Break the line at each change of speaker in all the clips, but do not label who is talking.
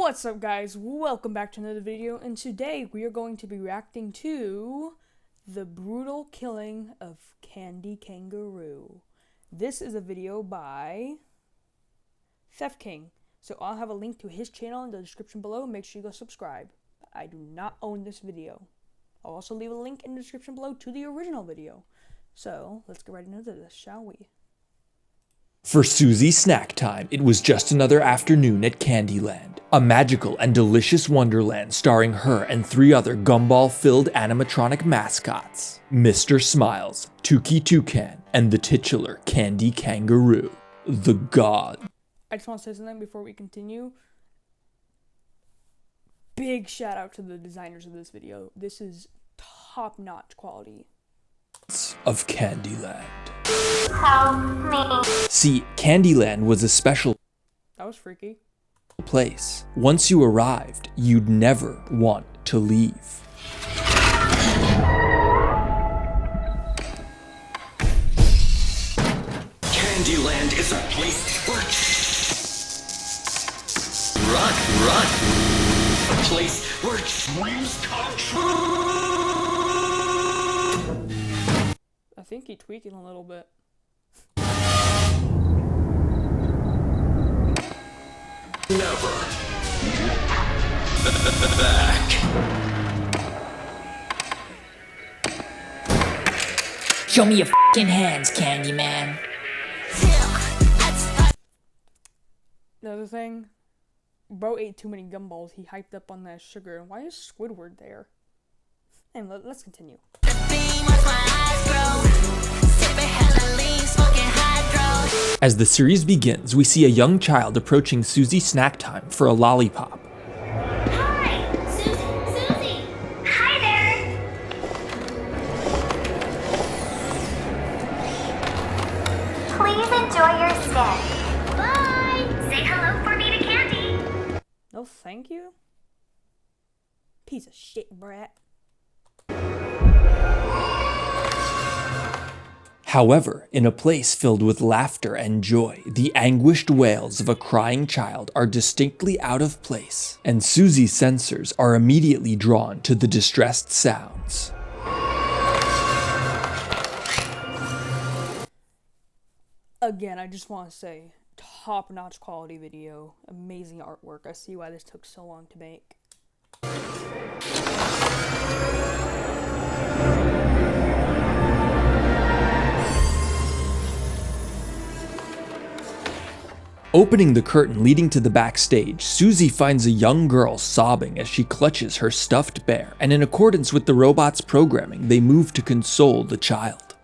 What's up, guys? Welcome back to another video, and today we are going to be reacting to the brutal killing of Kandy Kangaroo. This is a video by Theft King, so I'll have a link to his channel in the description below. Make sure you go subscribe. I do not own this video. I'll also leave a link in the description below to the original video. So let's get right into this, shall we?
For Susie Snack Time, it was just another afternoon at Candyland, a magical and delicious wonderland starring her and 3 other gumball-filled animatronic mascots, Mr. Smiles, Tukey Toucan, and the titular Kandy Kangaroo, the god.
I just want to say something before we continue. Big shout out to the designers of this video. This is top-notch quality.
Of Candyland.
Help me.
See, Candyland was a special
That was freaky.
place. Once you arrived, you'd never want to leave.
Candyland is a place where run, a place where dreams come true.
I think he's tweaking a little bit.
Never back.
Show me your f***ing hands, Candyman.
Another thing, bro ate too many gumballs. He hyped up on that sugar. Why is Squidward there? And let's continue.
As the series begins, we see a young child approaching Susie Snack Time for a lollipop.
Hi, Susie. Hi there. Please enjoy your stay. Bye. Say hello for me to Kandy.
No, thank you. Piece of shit, brat.
However, in a place filled with laughter and joy, the anguished wails of a crying child are distinctly out of place, and Susie's sensors are immediately drawn to the distressed sounds.
Again, I just want to say, top-notch quality video, amazing artwork. I see why this took so long to make.
Opening the curtain leading to the backstage, Susie finds a young girl sobbing as she clutches her stuffed bear, and in accordance with the robot's programming, they move to console the child.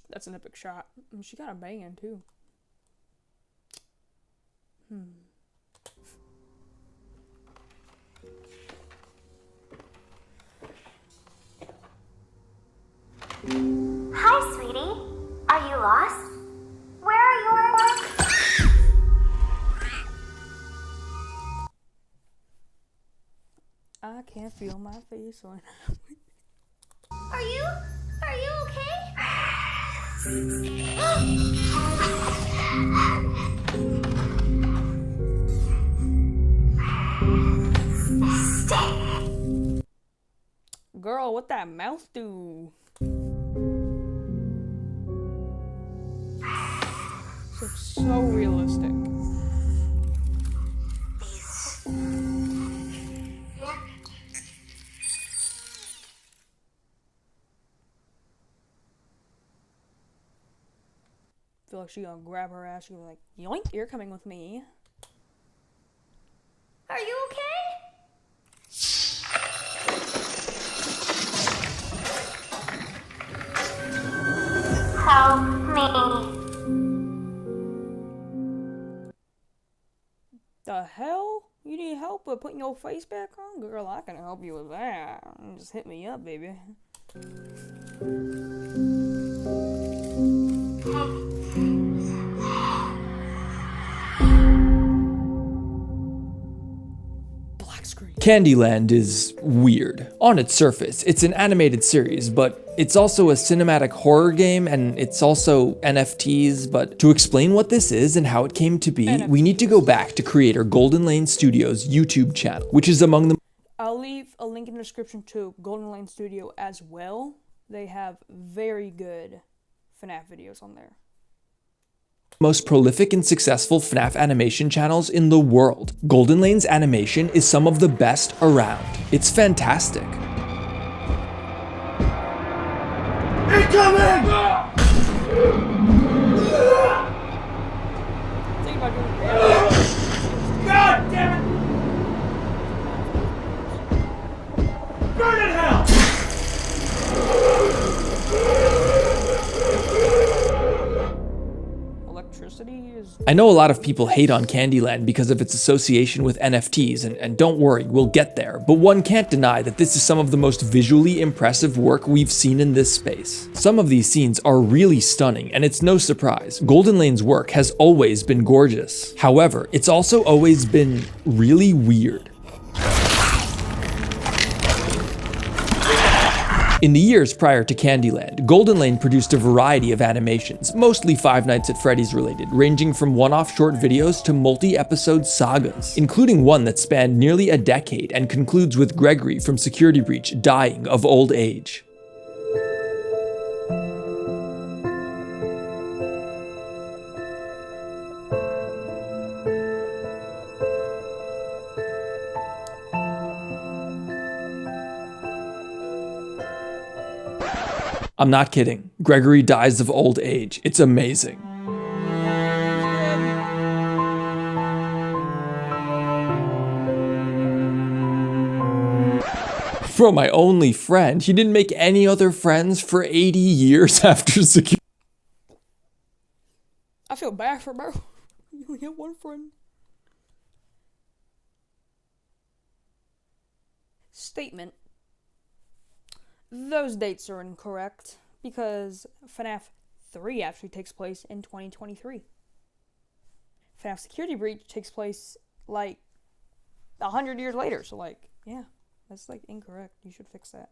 That's an epic shot. She got a banging too.
Hi, sweetie. Are you lost? Where are your...
I can't feel my face on.
Are you okay? Stay.
Girl, what that mouth do? So realistic. Feel like she gonna grab her ass. She's like, yoink, you're coming with me.
Are you okay? Help me.
The hell? You need help with putting your face back on? Girl, I can help you with that. Just hit me up, baby. Black screen.
Candyland is weird. On its surface, it's an animated series, but it's also a cinematic horror game, and it's also NFTs, but to explain what this is and how it came to be, we need to go back to creator Golden Lane Studios' YouTube channel, which is among the
I'll leave a link in the description to Golden Lane Studio as well. They have very good FNAF videos on there.
most prolific and successful FNAF animation channels in the world. Golden Lane's animation is some of the best around. It's fantastic.
Think about doing reality.
God damn it! Burn in hell!
Electricity is...
I know a lot of people hate on Candyland because of its association with NFTs, and don't worry, we'll get there, but one can't deny that this is some of the most visually impressive work we've seen in this space. Some of these scenes are really stunning, and it's no surprise. Golden Lane's work has always been gorgeous. However, it's also always been really weird. In the years prior to Candyland, Golden Lane produced a variety of animations, mostly Five Nights at Freddy's related, ranging from one-off short videos to multi-episode sagas, including one that spanned nearly a decade and concludes with Gregory from Security Breach dying of old age. I'm not kidding. Gregory dies of old age. It's amazing. Bro, my only friend. He didn't make any other friends for 80 years after security.
I feel bad for bro. You only have one friend. Statement. Those dates are incorrect because FNAF 3 actually takes place in 2023. FNAF Security Breach takes place like 100 years later. So like, yeah, that's like incorrect. You should fix that.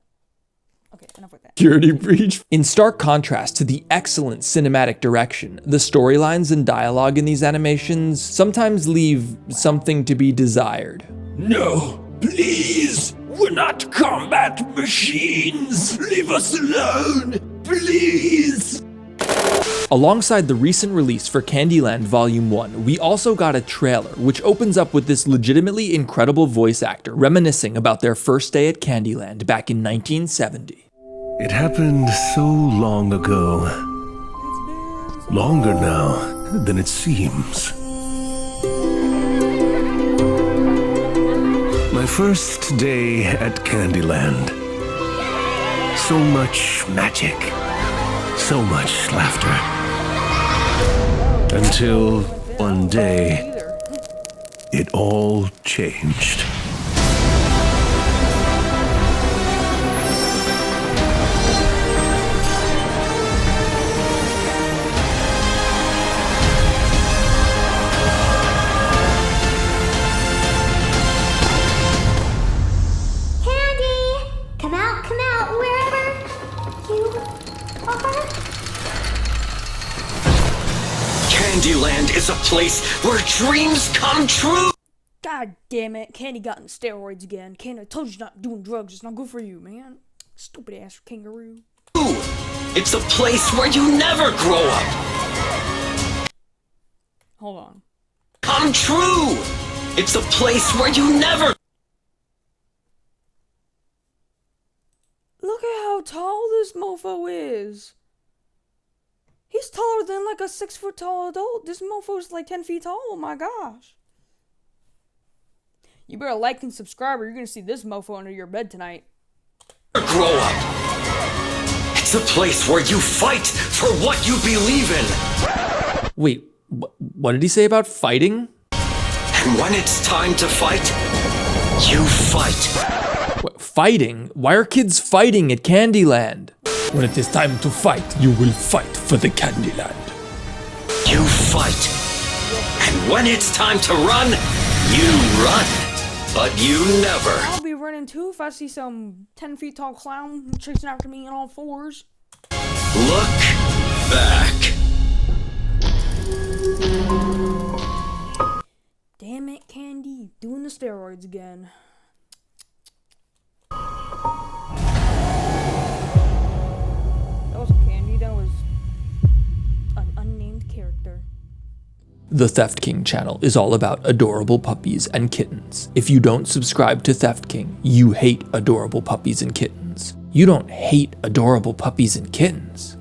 Okay, enough with that.
Security Breach. In stark contrast to the excellent cinematic direction, the storylines and dialogue in these animations sometimes leave something to be desired. No, please! We're not combat machines! Leave us alone! Please! Alongside the recent release for Candyland Volume 1, we also got a trailer, which opens up with this legitimately incredible voice actor reminiscing about their first day at Candyland back in 1970.
It happened so long ago. Longer now than it seems. My first day at Candyland. So much magic. So much laughter. Until one day, it all changed.
Candyland is a place where dreams come true!
God damn it, Kandy got in steroids again. Kandy, I told you not doing drugs. It's not good for you, man. Stupid ass kangaroo.
It's a place where you never grow up!
Hold on.
Come true! It's a place where you never...
Look at how tall this mofo is. He's taller than like a 6 foot tall adult. This mofo's like 10 feet tall. Oh my gosh. You better like and subscribe or you're gonna see this mofo under your bed tonight.
Grow up. It's a place where you fight for what you believe in.
Wait, what did he say about fighting?
And when it's time to fight, you fight.
What, fighting? Why are kids fighting at Candyland? When it is time to fight, you will fight for the Candyland.
You fight. And when it's time to run, you run. But you never.
I'll be running too if I see some 10 feet tall clown chasing after me on all fours.
Look back.
Damn it, Kandy, doing the steroids again. That wasn't Kandy, that was an unnamed character.
The Theft King channel is all about adorable puppies and kittens. If you don't subscribe to Theft King, you hate adorable puppies and kittens. You don't hate adorable puppies and kittens,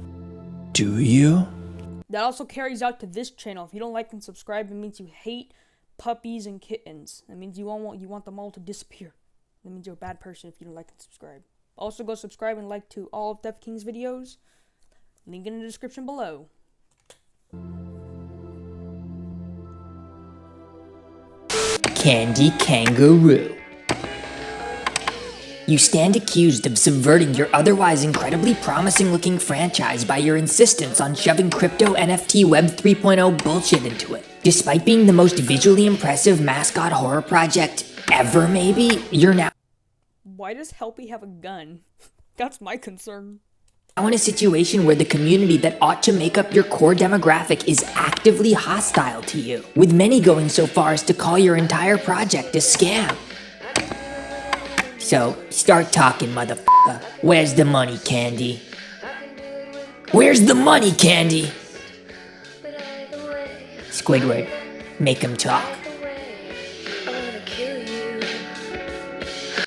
do you?
That also carries out to this channel. If you don't like and subscribe, it means you hate puppies and kittens. That means you want them all to disappear. That means you're a bad person if you don't like and subscribe. Also, go subscribe and like to all of Theft King's videos. Link in the description below.
Kandy Kangaroo. You stand accused of subverting your otherwise incredibly promising looking franchise by your insistence on shoving crypto NFT Web 3.0 bullshit into it. Despite being the most visually impressive mascot horror project ever, maybe, you're now
Why does Helpy have a gun? That's my concern.
in a situation where the community that ought to make up your core demographic is actively hostile to you, with many going so far as to call your entire project a scam. So, start talking, motherfucker. Where's the money, Kandy? Where's the money, Kandy? Squidward, make him talk.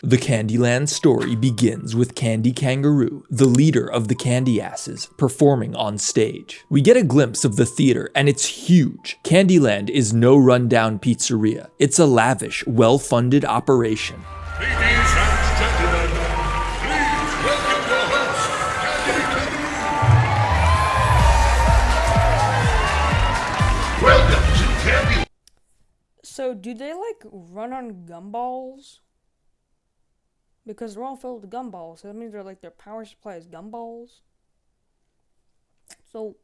The Candyland story begins with Kandy Kangaroo, the leader of the Candy Asses, performing on stage. We get a glimpse of the theater, and it's huge. Candyland is no rundown pizzeria. It's a lavish, well-funded operation.
Ladies and gentlemen, please welcome your host, Kandy. Welcome to Kandy.
So, do they like run on gumballs? Because they're all filled with gumballs, so that means their power supply is gumballs. So,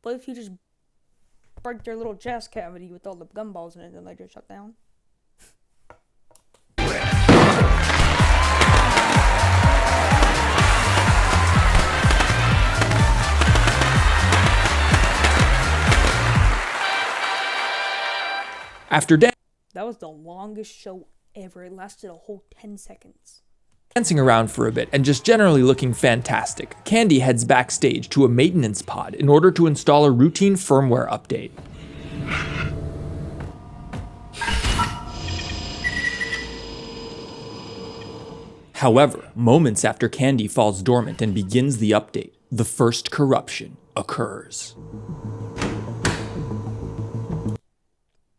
what if you just break their little chest cavity with all the gumballs in it and they just shut down?
After
That was the longest show ever. It lasted a whole 10 seconds.
dancing around for a bit and just generally looking fantastic, Kandy heads backstage to a maintenance pod in order to install a routine firmware update. However, moments after Kandy falls dormant and begins the update, the first corruption occurs.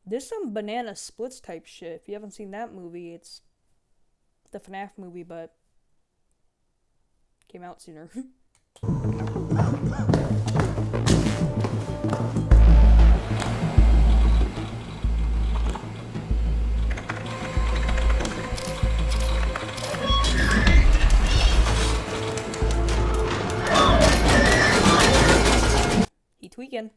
There's some banana splits type shit. If you haven't seen that movie, it's the FNAF movie, but came out sooner. He tweaking.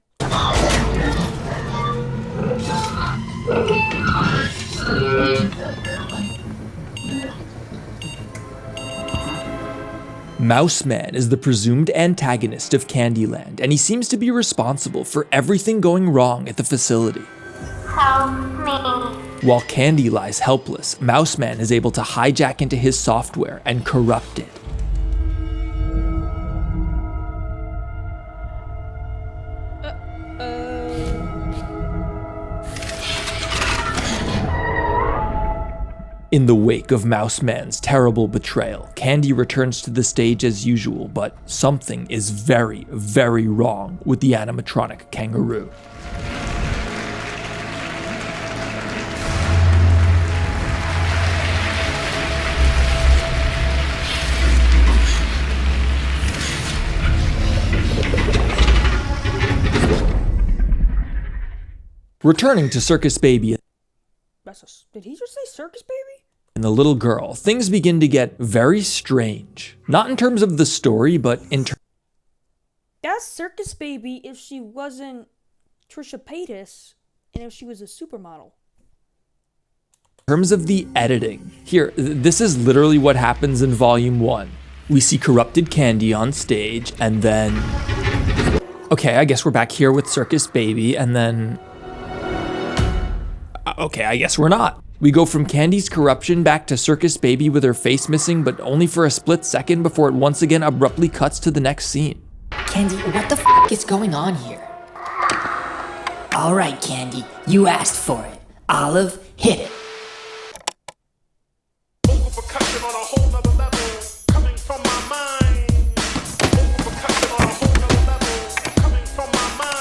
Mouse Man is the presumed antagonist of Candyland, and he seems to be responsible for everything going wrong at the facility.
Help me.
While Kandy lies helpless, Mouse Man is able to hijack into his software and corrupt it. In the wake of Mouse Man's terrible betrayal, Kandy returns to the stage as usual, but something is very, very wrong with the animatronic Kangaroo. Returning to Circus Baby
Did he just say circus baby?
and the little girl, things begin to get very strange. Not in terms of the story, but in terms
That's circus baby if she wasn't Trisha Paytas and if she was a supermodel.
In terms of the editing, here, this is literally what happens in Volume 1. We see corrupted Kandy on stage, and then... Okay, I guess we're back here with Circus Baby, and then... Okay, I guess we're not. We go from Kandy's corruption back to Circus Baby with her face missing, but only for a split second before it once again abruptly cuts to the next scene.
Kandy, what the f is going on here? Alright, Kandy, you asked for it. Olive, hit it.
Overpercussion on a whole nother level, coming from my mind. Overpercussion on a whole nother level, coming from my mind.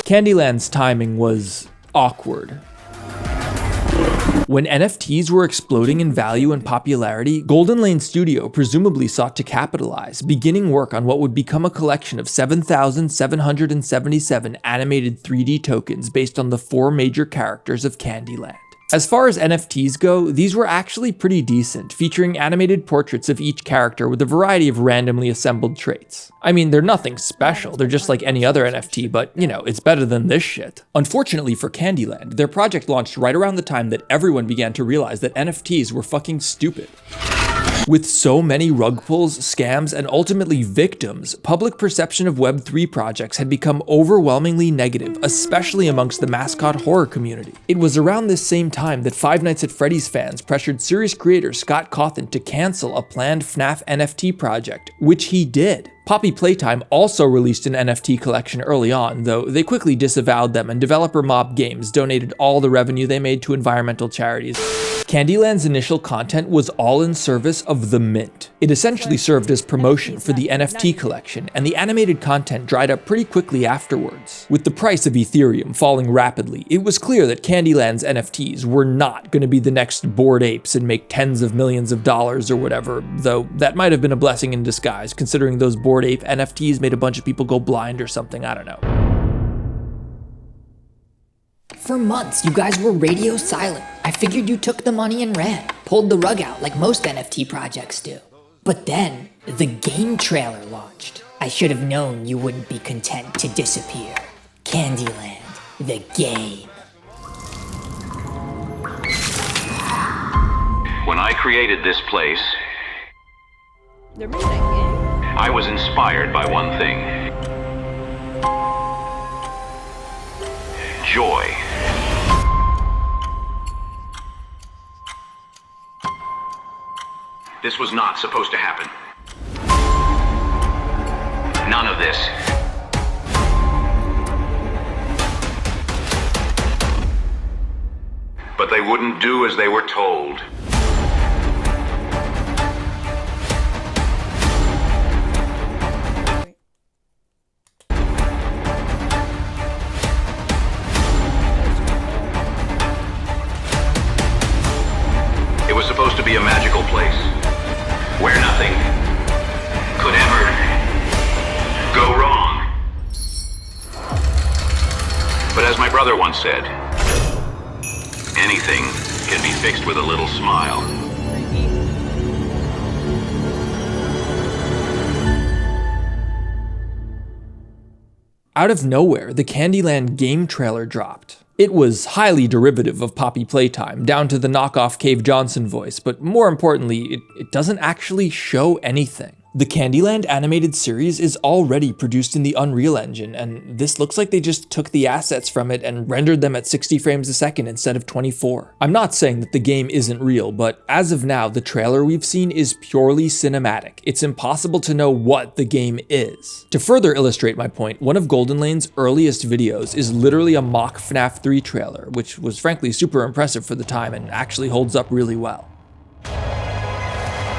Candyland's timing was awkward. When NFTs were exploding in value and popularity, Golden Lane Studio presumably sought to capitalize, beginning work on what would become a collection of 7,777 animated 3D tokens based on the 4 major characters of Candyland. As far as NFTs go, these were actually pretty decent, featuring animated portraits of each character with a variety of randomly assembled traits. I mean, they're nothing special, they're just like any other NFT, but you know, it's better than this shit. Unfortunately for Candyland, their project launched right around the time that everyone began to realize that NFTs were fucking stupid. With so many rug pulls, scams, and ultimately victims, public perception of Web3 projects had become overwhelmingly negative, especially amongst the mascot horror community. It was around this same time that Five Nights at Freddy's fans pressured series creator Scott Cawthon to cancel a planned FNAF NFT project, which he did. Poppy Playtime also released an NFT collection early on, though they quickly disavowed them, and developer Mob Games donated all the revenue they made to environmental charities. Candyland's initial content was all in service of the mint. It essentially served as promotion for the NFT collection, and the animated content dried up pretty quickly afterwards. With the price of Ethereum falling rapidly, it was clear that Candyland's NFTs were not going to be the next Bored Apes and make tens of millions of dollars or whatever, though that might have been a blessing in disguise, considering those Bored Ape NFTs made a bunch of people go blind or something, I don't know.
For months, you guys were radio silent. I figured you took the money and ran, pulled the rug out like most NFT projects do. But then, the game trailer launched. I should have known you wouldn't be content to disappear. Candyland, the game.
When I created this place,
They're making that game.
I was inspired by one thing. Joy. This was not supposed to happen. None of this. But they wouldn't do as they were told. It was supposed to be a magical place, where nothing could ever go wrong. But as my brother once said, anything can be fixed with a little smile.
Out of nowhere, the Candyland game trailer dropped. It was highly derivative of Poppy Playtime, down to the knockoff Cave Johnson voice, but more importantly, it doesn't actually show anything. The Candyland animated series is already produced in the Unreal Engine, and this looks like they just took the assets from it and rendered them at 60 frames a second instead of 24. I'm not saying that the game isn't real, but as of now, the trailer we've seen is purely cinematic. It's impossible to know what the game is. To further illustrate my point, one of Golden Lane's earliest videos is literally a mock FNAF 3 trailer, which was frankly super impressive for the time and actually holds up really well.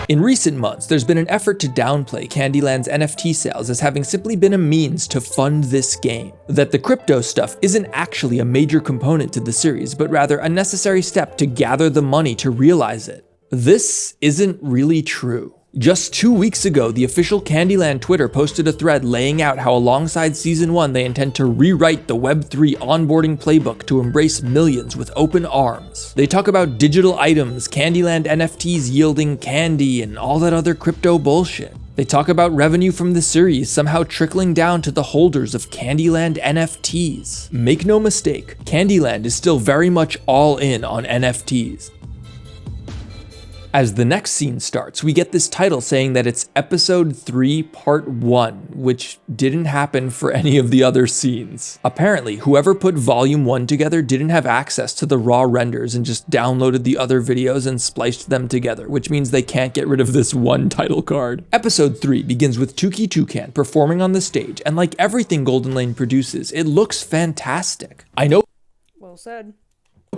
In recent months, there's been an effort to downplay Candyland's NFT sales as having simply been a means to fund this game. That the crypto stuff isn't actually a major component to the series, but rather a necessary step to gather the money to realize it. This isn't really true. Just 2 weeks ago, the official Candyland Twitter posted a thread laying out how alongside Season 1 they intend to rewrite the Web3 onboarding playbook to embrace millions with open arms. They talk about digital items, Candyland NFTs yielding candy, and all that other crypto bullshit. They talk about revenue from the series somehow trickling down to the holders of Candyland NFTs. Make no mistake, Candyland is still very much all in on NFTs. As the next scene starts, we get this title saying that it's Episode 3, Part 1, which didn't happen for any of the other scenes. Apparently, whoever put Volume 1 together didn't have access to the raw renders and just downloaded the other videos and spliced them together, which means they can't get rid of this one title card. Episode 3 begins with Tuki Toucan performing on the stage, and like everything Golden Lane produces, it looks fantastic. I know
Well said.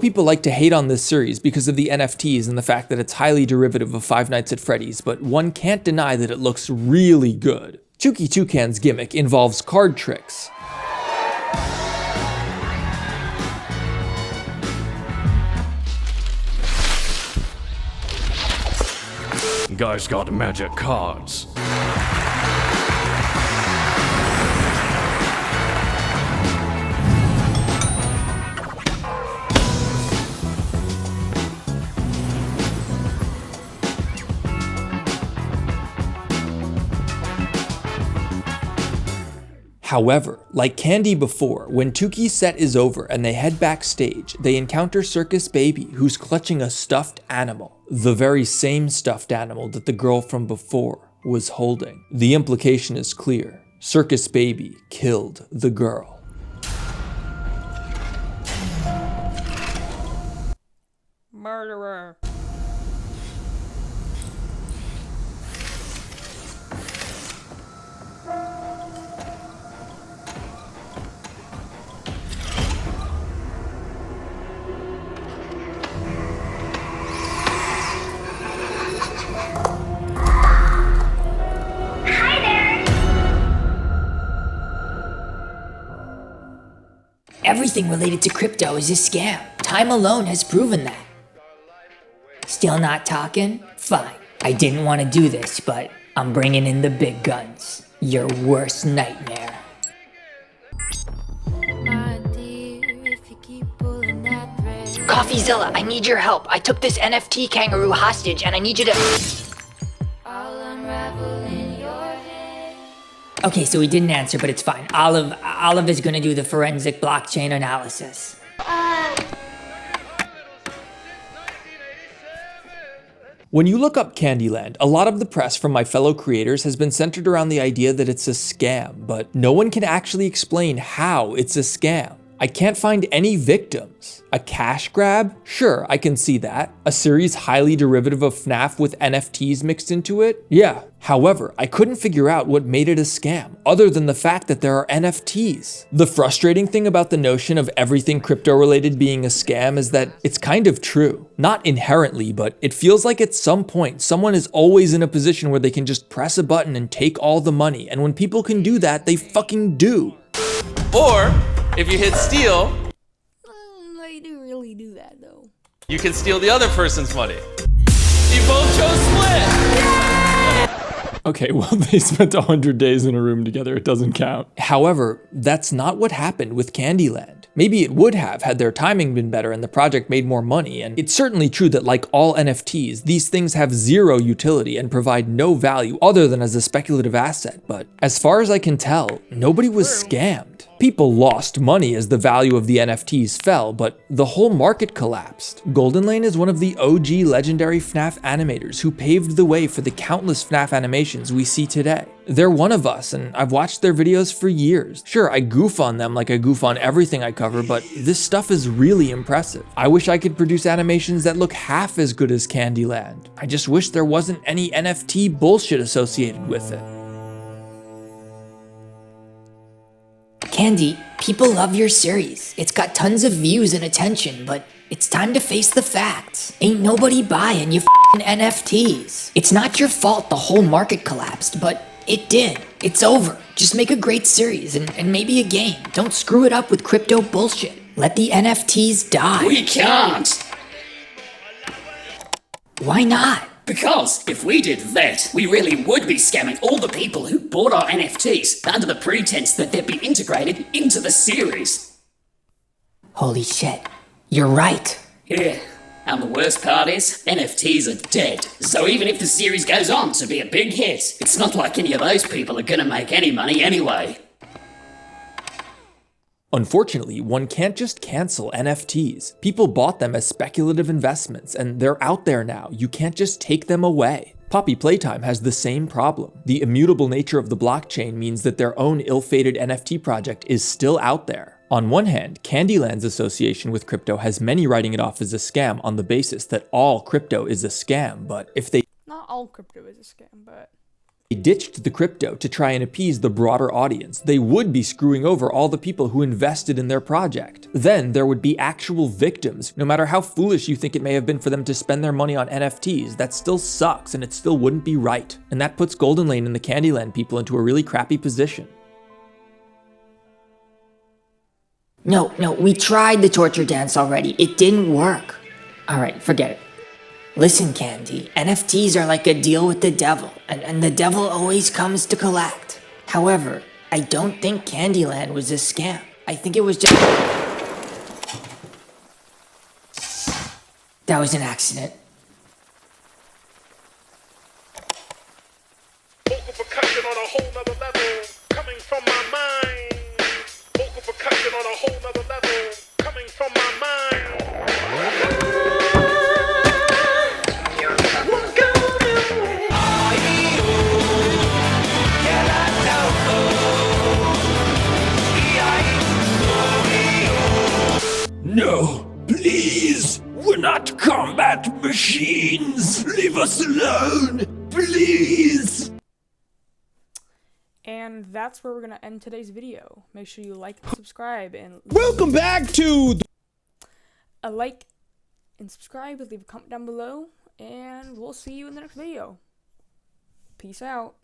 people like to hate on this series because of the NFTs and the fact that it's highly derivative of Five Nights at Freddy's, but one can't deny that it looks really good. Tuki Toucan's gimmick involves card tricks.
Guy's got magic cards.
However, like Kandy before, when Tuki's set is over and they head backstage, they encounter Circus Baby, who's clutching a stuffed animal. The very same stuffed animal that the girl from before was holding. The implication is clear. Circus Baby killed the girl.
Murderer.
Hi there.
Everything related to crypto is a scam. Time alone has proven that. Still not talking? Fine. I didn't want to do this, but I'm bringing in the big guns. Your worst nightmare. Coffeezilla, I need your help. I took this NFT kangaroo hostage and I need you to... Okay, so he didn't answer, but it's fine. Olive is gonna do the forensic blockchain analysis.
When you look up Candyland, a lot of the press from my fellow creators has been centered around the idea that it's a scam, but no one can actually explain how it's a scam. I can't find any victims. A cash grab? Sure, I can see that. A series highly derivative of FNAF with NFTs mixed into it? Yeah. However, I couldn't figure out what made it a scam, other than the fact that there are NFTs. The frustrating thing about the notion of everything crypto-related being a scam is that it's kind of true. Not inherently, but it feels like at some point, someone is always in a position where they can just press a button and take all the money, and when people can do that, they fucking do.
Or, if you hit steal,
They do really do that though.
you can steal the other person's money. You both chose split!
Okay, well, they spent 100 days in a room together, it doesn't count. However, that's not what happened with Candyland. Maybe it would have had their timing been better and the project made more money, and it's certainly true that like all NFTs, these things have zero utility and provide no value other than as a speculative asset, but as far as I can tell, nobody was scammed. People lost money as the value of the NFTs fell, but the whole market collapsed. Golden Lane is one of the OG legendary FNAF animators who paved the way for the countless FNAF animations we see today. They're one of us, and I've watched their videos for years. Sure, I goof on them like I goof on everything I cover, but this stuff is really impressive. I wish I could produce animations that look half as good as Candyland. I just wish there wasn't any NFT bullshit associated with it.
Kandy, people love your series. It's got tons of views and attention, but it's time to face the facts. Ain't nobody buying your f***ing NFTs. It's not your fault the whole market collapsed, but it did. It's over. Just make a great series and maybe a game. Don't screw it up with crypto bullshit. Let the NFTs die.
We can't!
Why not?
Because if we did that, we really would be scamming all the people who bought our NFTs under the pretense that they'd be integrated into the series.
Holy shit. You're right.
Yeah, and the worst part is, NFTs are dead. So even if the series goes on to be a big hit, it's not like any of those people are gonna make any money anyway.
Unfortunately, one can't just cancel NFTs. People bought them as speculative investments, and they're out there now. You can't just take them away. Poppy Playtime has the same problem. The immutable nature of the blockchain means that their own ill-fated NFT project is still out there. On one hand, Candyland's association with crypto has many writing it off as a scam on the basis that all crypto is a scam, but if they
Not all crypto is a scam, but
ditched the crypto to try and appease the broader audience, they would be screwing over all the people who invested in their project. Then there would be actual victims. No matter how foolish you think it may have been for them to spend their money on NFTs, that still sucks and it still wouldn't be right. And that puts Golden Lane and the Candyland people into a really crappy position.
No, we tried the torture dance already. It didn't work. Alright, forget it. Listen, Kandy, NFTs are like a deal with the devil, and the devil always comes to collect. However, I don't think Candyland was a scam. I think it was just... That was an accident.
Vocal percussion on a whole nother level, coming from my mind. Vocal percussion on a whole nother level, coming from my mind.
No, please! We're not combat machines! Leave us alone! Please!
and that's where we're gonna end today's video. Make sure you like and subscribe, and
Welcome back to
a like and subscribe, leave a comment down below, and we'll see you in the next video. Peace out.